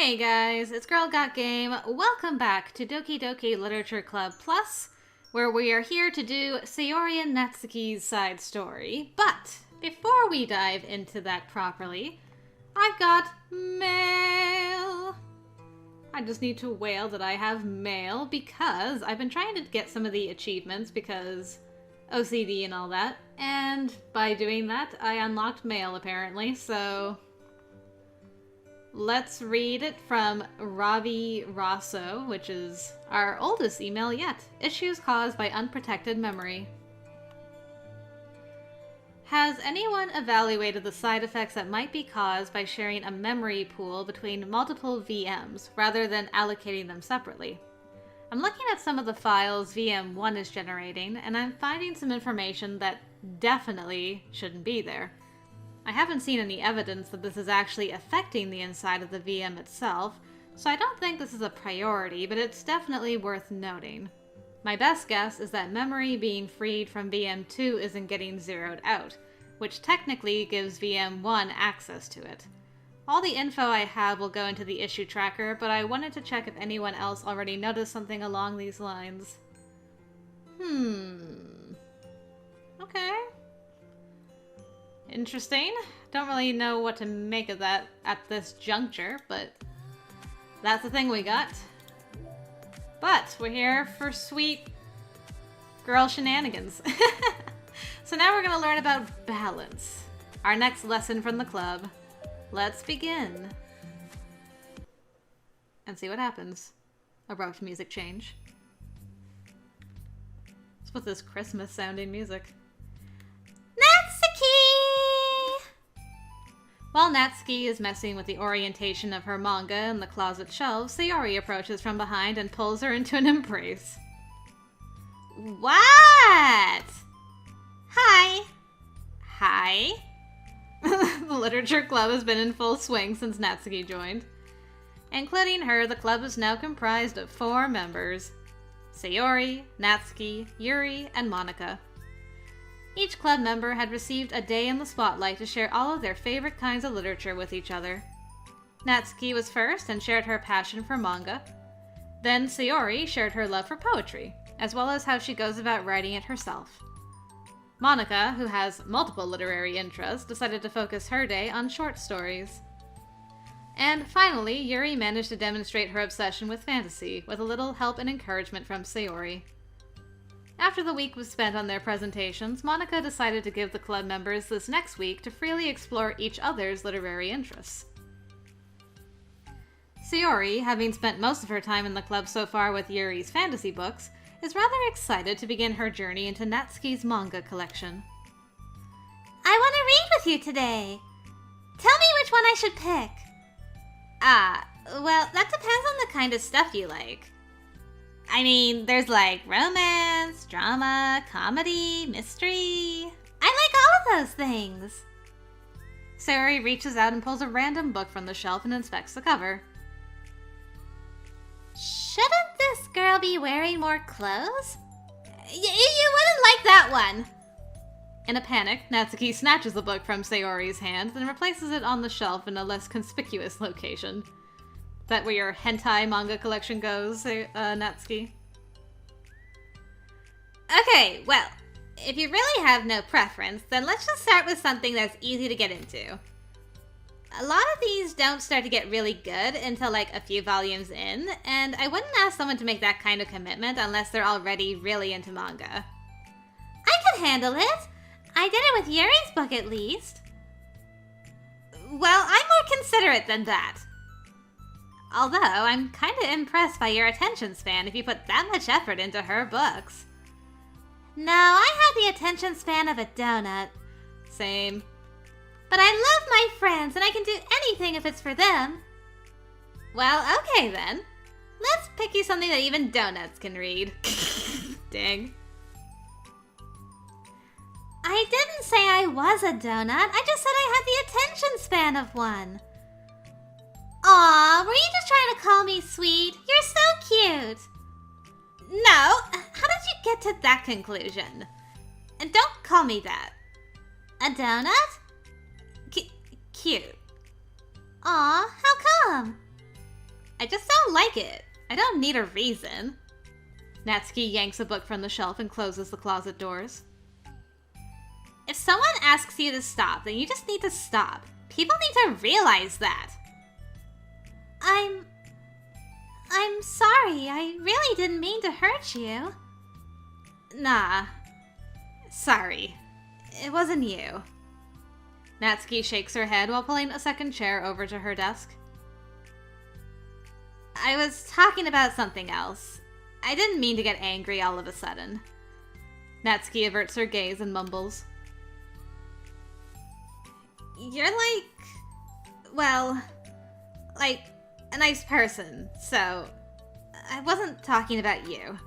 Hey guys, it's Girl Got Game. Welcome back to Doki Doki Literature Club Plus, where we are here to do Sayori and Natsuki's side story. But before we dive into that properly, I've got mail. I just need to wail that I have mail because I've been trying to get some of the achievements because OCD and all that. And by doing that, I unlocked mail apparently, so let's read it from Ravi Rosso, which is our oldest email yet. Issues caused by unprotected memory. Has anyone evaluated the side effects that might be caused by sharing a memory pool between multiple VMs, rather than allocating them separately? I'm looking at some of the files VM1 is generating, and I'm finding some information that definitely shouldn't be there. I haven't seen any evidence that this is actually affecting the inside of the VM itself, so I don't think this is a priority, but it's definitely worth noting. My best guess is that memory being freed from VM2 isn't getting zeroed out, which technically gives VM1 access to it. All the info I have will go into the issue tracker, but I wanted to check if anyone else already noticed something along these lines. Okay. Interesting. Don't really know what to make of that at this juncture, but that's the thing we got. But we're here for sweet girl shenanigans. So now we're going to learn about balance. Our next lesson from the club. Let's begin. And see what happens. Abrupt music change. What's with this Christmas sounding music? Natsuki! While Natsuki is messing with the orientation of her manga in the closet shelves, Sayori approaches from behind and pulls her into an embrace. What? Hi. Hi. The literature club has been in full swing since Natsuki joined. Including her, the club is now comprised of 4 members: Sayori, Natsuki, Yuri, and Monika. Each club member had received a day in the spotlight to share all of their favorite kinds of literature with each other. Natsuki was first and shared her passion for manga. Then Sayori shared her love for poetry, as well as how she goes about writing it herself. Monika, who has multiple literary interests, decided to focus her day on short stories. And finally, Yuri managed to demonstrate her obsession with fantasy, with a little help and encouragement from Sayori. After the week was spent on their presentations, Monika decided to give the club members this next week to freely explore each other's literary interests. Sayori, having spent most of her time in the club so far with Yuri's fantasy books, is rather excited to begin her journey into Natsuki's manga collection. I want to read with you today. Tell me which one I should pick. Well, that depends on the kind of stuff you like. I mean, there's like romance, drama, comedy, mystery. I like all of those things. Sayori reaches out and pulls a random book from the shelf and inspects the cover. Shouldn't this girl be wearing more clothes? You wouldn't like that one. In a panic, Natsuki snatches the book from Sayori's hand, then replaces it on the shelf in a less conspicuous location. Is that where your hentai manga collection goes, Natsuki? Okay, well, if you really have no preference, then let's just start with something that's easy to get into. A lot of these don't start to get really good until like a few volumes in, and I wouldn't ask someone to make that kind of commitment unless they're already really into manga. I can handle it! I did it with Yuri's book at least. Well, I'm more considerate than that. Although, I'm kinda impressed by your attention span if you put that much effort into her books. No, I have the attention span of a donut. Same. But I love my friends, and I can do anything if it's for them. Well, okay then. Let's pick you something that even donuts can read. Dang. I didn't say I was a donut. I just said I had the attention span of one. Aw, were you just trying to call me sweet? You're so cute. No, how did you get to that conclusion? And don't call me that. A donut? Cute. Aw, how come? I just don't like it. I don't need a reason. Natsuki yanks a book from the shelf and closes the closet doors. If someone asks you to stop, then you just need to stop. People need to realize that. I'm sorry. I really didn't mean to hurt you. Nah. Sorry. It wasn't you. Natsuki shakes her head while pulling a second chair over to her desk. I was talking about something else. I didn't mean to get angry all of a sudden. Natsuki averts her gaze and mumbles. You're like a nice person, so I wasn't talking about you.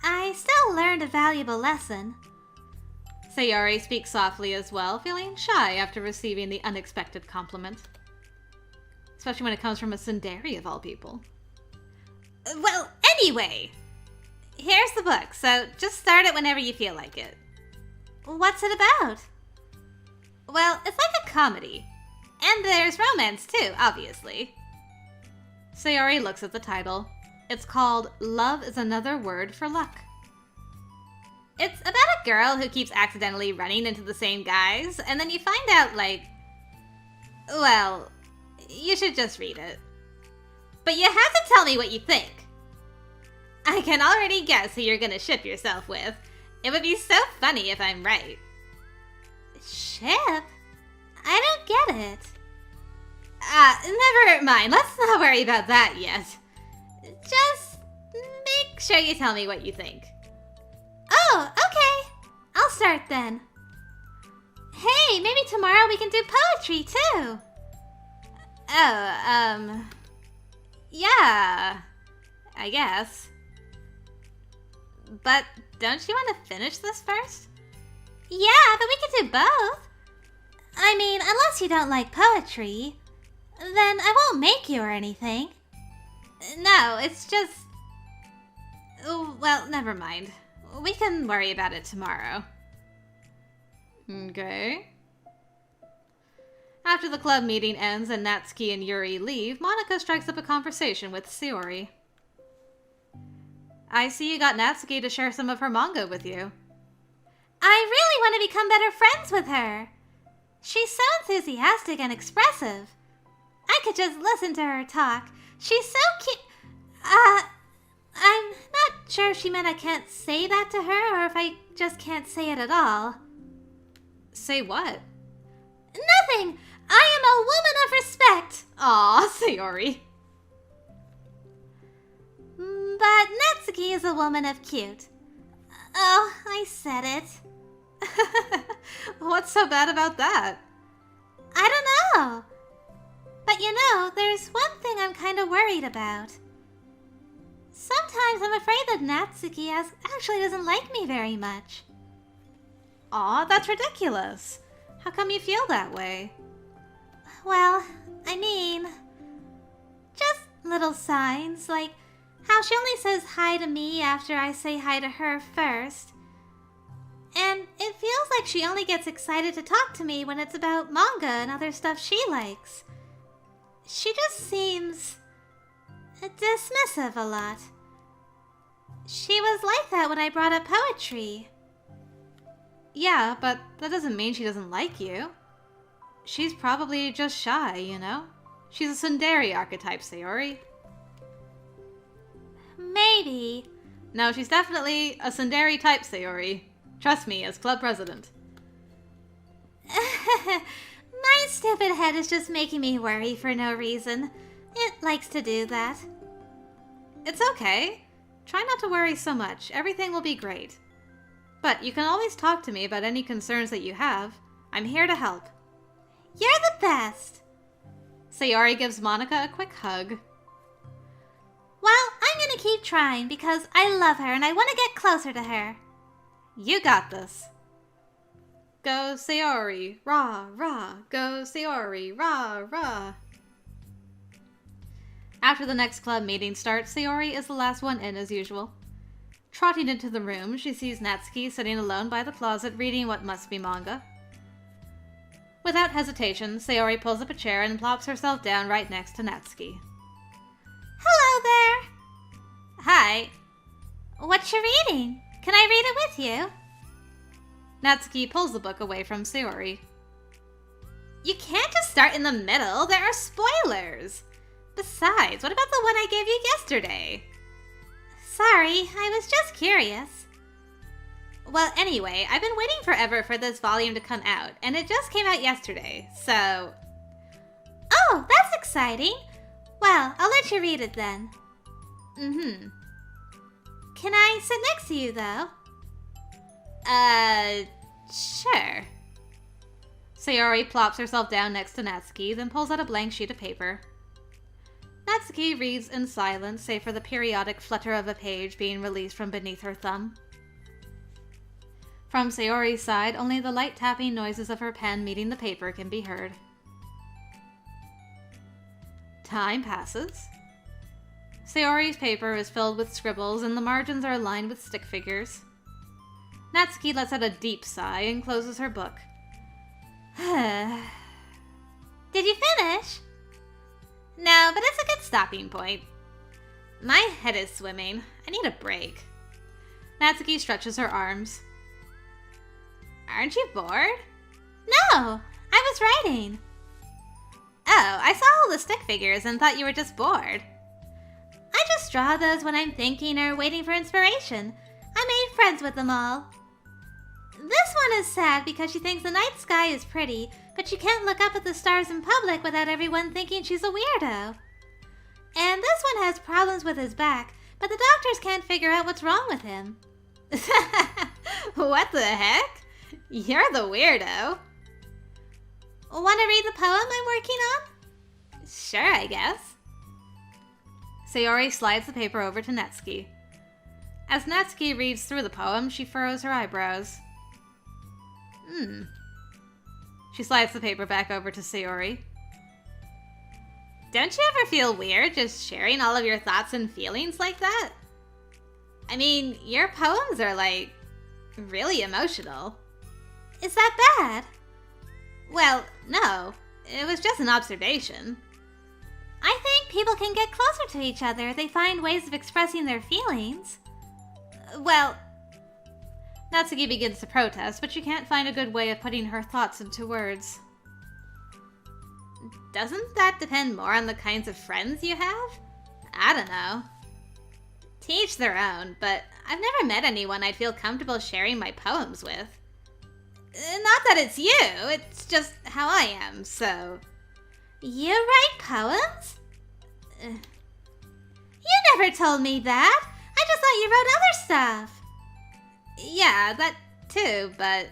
I still learned a valuable lesson. Sayori speaks softly as well, feeling shy after receiving the unexpected compliment. Especially when it comes from a tsundere of all people. Well, anyway, here's the book, so just start it whenever you feel like it. What's it about? Well, it's like a comedy. And there's romance too, obviously. Sayori looks at the title. It's called Love is Another Word for Luck. It's about a girl who keeps accidentally running into the same guys, and then you find out, well, you should just read it. But you have to tell me what you think. I can already guess who you're gonna ship yourself with. It would be so funny if I'm right. Ship? I don't get it. Never mind. Let's not worry about that yet. Just make sure you tell me what you think. Oh, okay. I'll start then. Hey, maybe tomorrow we can do poetry too. Oh, yeah, I guess. But don't you want to finish this first? Yeah, but we can do both. I mean, unless you don't like poetry, then I won't make you or anything. No, it's just... Well, never mind. We can worry about it tomorrow. Okay. After the club meeting ends and Natsuki and Yuri leave, Monika strikes up a conversation with Sayori. I see you got Natsuki to share some of her manga with you. I really want to become better friends with her. She's so enthusiastic and expressive. I could just listen to her talk. She's so cute. I'm not sure if she meant I can't say that to her or if I just can't say it at all. Say what? Nothing! I am a woman of respect! Aw, Sayori. But Natsuki is a woman of cute. Oh, I said it. What's so bad about that? I don't know. But you know, there's one thing I'm kind of worried about. Sometimes I'm afraid that Natsuki actually doesn't like me very much. Aw, that's ridiculous. How come you feel that way? Well, I mean, just little signs, like how she only says hi to me after I say hi to her first. And it feels like she only gets excited to talk to me when it's about manga and other stuff she likes. She just seems dismissive a lot. She was like that when I brought up poetry. Yeah, but that doesn't mean she doesn't like you. She's probably just shy, you know? She's a tsundere archetype, Sayori. Maybe. No, she's definitely a tsundere type, Sayori. Trust me, as club president. My stupid head is just making me worry for no reason. It likes to do that. It's okay. Try not to worry so much. Everything will be great. But you can always talk to me about any concerns that you have. I'm here to help. You're the best! Sayori gives Monika a quick hug. Well, I'm gonna keep trying because I love her and I want to get closer to her. You got this. Go Sayori, rah, rah. Go Sayori, rah, rah. After the next club meeting starts, Sayori is the last one in as usual. Trotting into the room, she sees Natsuki sitting alone by the closet reading what must be manga. Without hesitation, Sayori pulls up a chair and plops herself down right next to Natsuki. Hello there. Hi. What you reading? Can I read it with you? Natsuki pulls the book away from Sayori. You can't just start in the middle. There are spoilers. Besides, what about the one I gave you yesterday? Sorry, I was just curious. Well, anyway, I've been waiting forever for this volume to come out, and it just came out yesterday, so... Oh, that's exciting. Well, I'll let you read it then. Mm-hmm. Can I sit next to you, though? Sure. Sayori plops herself down next to Natsuki, then pulls out a blank sheet of paper. Natsuki reads in silence, save for the periodic flutter of a page being released from beneath her thumb. From Sayori's side, only the light tapping noises of her pen meeting the paper can be heard. Time passes. Sayori's paper is filled with scribbles, and the margins are lined with stick figures. Natsuki lets out a deep sigh and closes her book. Did you finish? No, but it's a good stopping point. My head is swimming. I need a break. Natsuki stretches her arms. Aren't you bored? No, I was writing. Oh, I saw all the stick figures and thought you were just bored. I just draw those when I'm thinking or waiting for inspiration. I made friends with them all. This one is sad because she thinks the night sky is pretty, but she can't look up at the stars in public without everyone thinking she's a weirdo. And this one has problems with his back, but the doctors can't figure out what's wrong with him. What the heck? You're the weirdo. Want to read the poem I'm working on? Sure, I guess. Sayori slides the paper over to Natsuki. As Natsuki reads through the poem, she furrows her eyebrows. She slides the paper back over to Sayori. Don't you ever feel weird just sharing all of your thoughts and feelings like that? I mean, your poems are like, really emotional. Is that bad? Well, no. It was just an observation. I think people can get closer to each other if they find ways of expressing their feelings. Well, Natsuki begins to protest, but she can't find a good way of putting her thoughts into words. Doesn't that depend more on the kinds of friends you have? I don't know. To each their own, but I've never met anyone I'd feel comfortable sharing my poems with. Not that it's you, it's just how I am, so... You write poems? You never told me that. I just thought you wrote other stuff. Yeah, that too, but...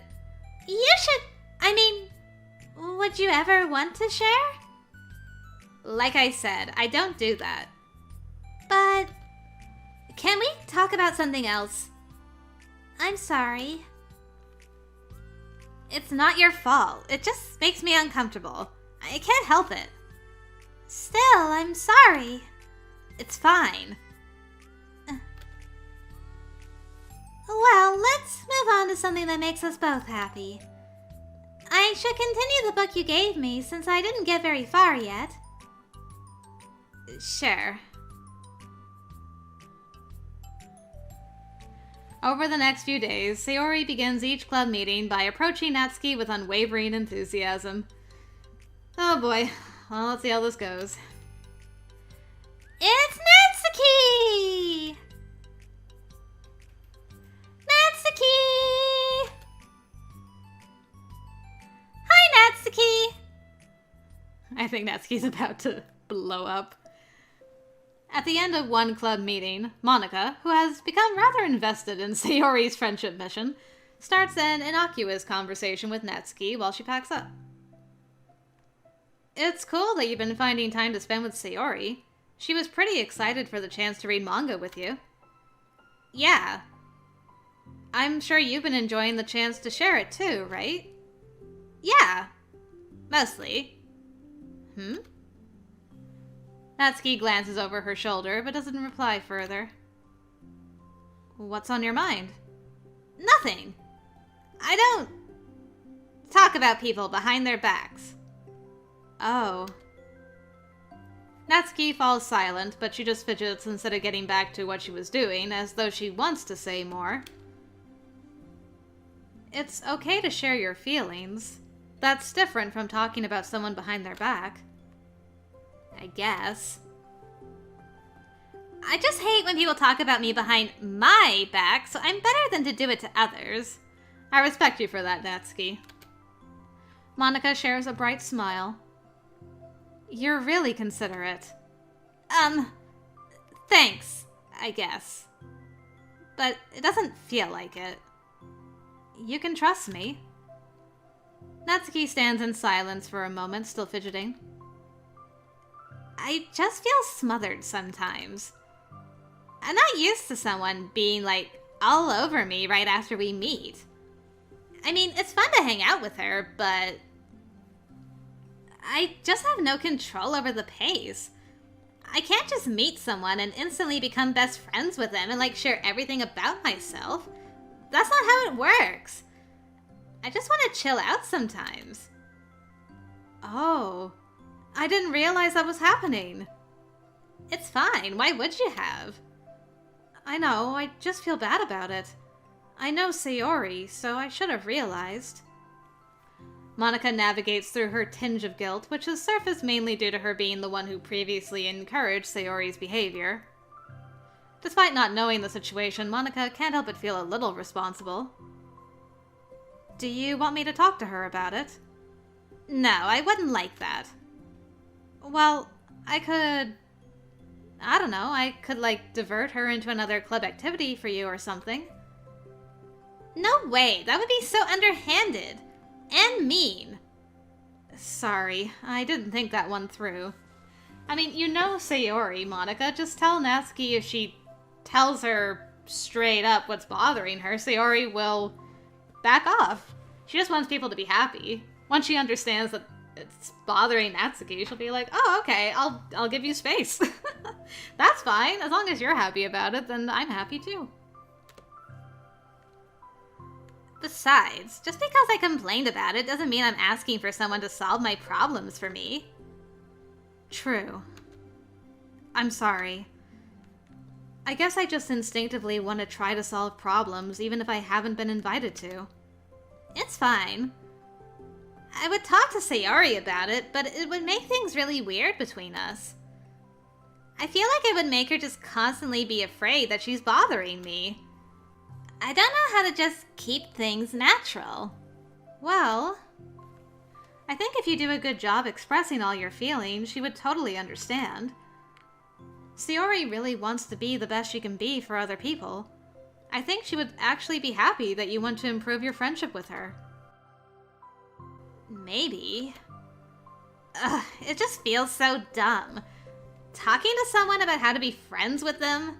You should... I mean, would you ever want to share? Like I said, I don't do that. But... Can we talk about something else? I'm sorry. It's not your fault. It just makes me uncomfortable. I can't help it. Still, I'm sorry. It's fine. Well, let's move on to something that makes us both happy. I should continue the book you gave me since I didn't get very far yet. Sure. Over the next few days, Sayori begins each club meeting by approaching Natsuki with unwavering enthusiasm. Oh boy, well, let's see how this goes. It's Natsuki! Natsuki! Hi, Natsuki! I think Natsuki's about to blow up. At the end of one club meeting, Monica, who has become rather invested in Sayori's friendship mission, starts an innocuous conversation with Natsuki while she packs up. It's cool that you've been finding time to spend with Sayori. She was pretty excited for the chance to read manga with you. Yeah. I'm sure you've been enjoying the chance to share it too, right? Yeah. Mostly. Natsuki glances over her shoulder, but doesn't reply further. What's on your mind? Nothing. I don't talk about people behind their backs. Oh. Natsuki falls silent, but she just fidgets instead of getting back to what she was doing, as though she wants to say more. It's okay to share your feelings. That's different from talking about someone behind their back. I guess. I just hate when people talk about me behind my back, so I'm better than to do it to others. I respect you for that, Natsuki. Monika shares a bright smile. You're really considerate. Thanks, I guess. But it doesn't feel like it. You can trust me. Natsuki stands in silence for a moment, still fidgeting. I just feel smothered sometimes. I'm not used to someone being, like, all over me right after we meet. I mean, it's fun to hang out with her, but I just have no control over the pace. I can't just meet someone and instantly become best friends with them and, like, share everything about myself. That's not how it works. I just want to chill out sometimes. Oh, I didn't realize that was happening. It's fine. Why would you have? I know, I just feel bad about it. I know Sayori, so I should have realized. Monika navigates through her tinge of guilt, which has surfaced mainly due to her being the one who previously encouraged Sayori's behavior. Despite not knowing the situation, Monika can't help but feel a little responsible. Do you want me to talk to her about it? No, I wouldn't like that. Well, I could... I don't know, I could, like, divert her into another club activity for you or something. No way, that would be so underhanded. And mean. Sorry, I didn't think that one through. I mean, you know Sayori, Monika. Just tell Natsuki if she tells her straight up what's bothering her, Sayori will back off. She just wants people to be happy. Once she understands that it's bothering Natsuki, she'll be like, oh, okay, I'll give you space. That's fine. As long as you're happy about it, then I'm happy too. Besides, just because I complained about it doesn't mean I'm asking for someone to solve my problems for me. True. I'm sorry. I guess I just instinctively want to try to solve problems even if I haven't been invited to. It's fine. I would talk to Sayori about it, but it would make things really weird between us. I feel like it would make her just constantly be afraid that she's bothering me. I don't know how to just keep things natural. Well, I think if you do a good job expressing all your feelings, she would totally understand. Sayori really wants to be the best she can be for other people. I think she would actually be happy that you want to improve your friendship with her. Maybe. Ugh, it just feels so dumb. Talking to someone about how to be friends with them,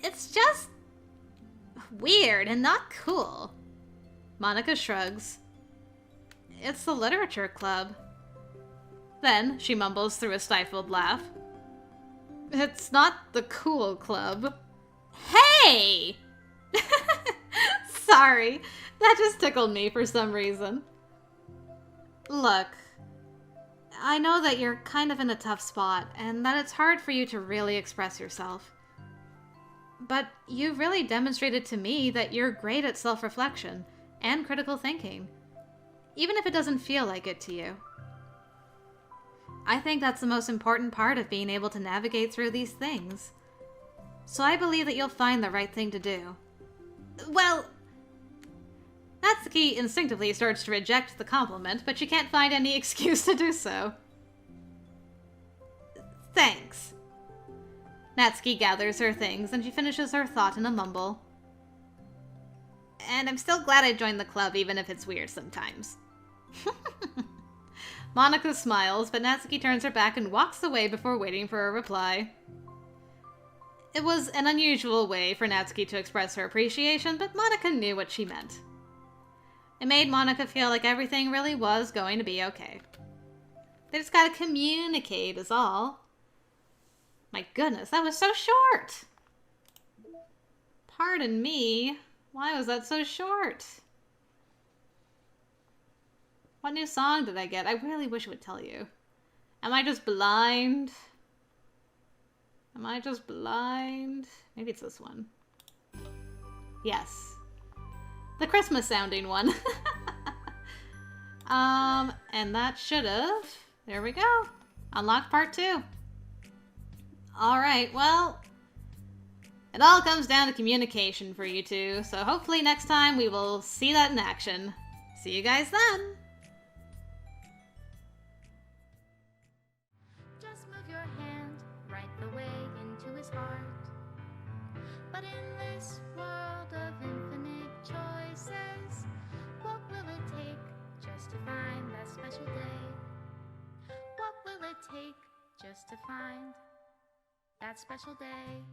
it's just weird and not cool. Monika shrugs. It's the literature club. Then she mumbles through a stifled laugh. It's not the cool club. Hey! Sorry, that just tickled me for some reason. Look, I know that you're kind of in a tough spot, and that it's hard for you to really express yourself. But you've really demonstrated to me that you're great at self-reflection and critical thinking, even if it doesn't feel like it to you. I think that's the most important part of being able to navigate through these things. So I believe that you'll find the right thing to do. Well, Natsuki instinctively starts to reject the compliment, but she can't find any excuse to do so. Thanks. Natsuki gathers her things, and she finishes her thought in a mumble. And I'm still glad I joined the club, even if it's weird sometimes. Monika smiles, but Natsuki turns her back and walks away before waiting for a reply. It was an unusual way for Natsuki to express her appreciation, but Monika knew what she meant. It made Monika feel like everything really was going to be okay. They just gotta communicate is all. My goodness, that was so short! Pardon me, why was that so short? What new song did I get? I really wish it would tell you. Am I just blind? Am I just blind? Maybe it's this one. Yes. The Christmas sounding one. And that should've... There we go. Unlocked part 2. Alright, well... It all comes down to communication for you two, so hopefully next time we will see that in action. See you guys then! Just move your hand right the way into his heart. But in this world of infinite choices, what will it take just to find that special day? What will it take just to find that special day?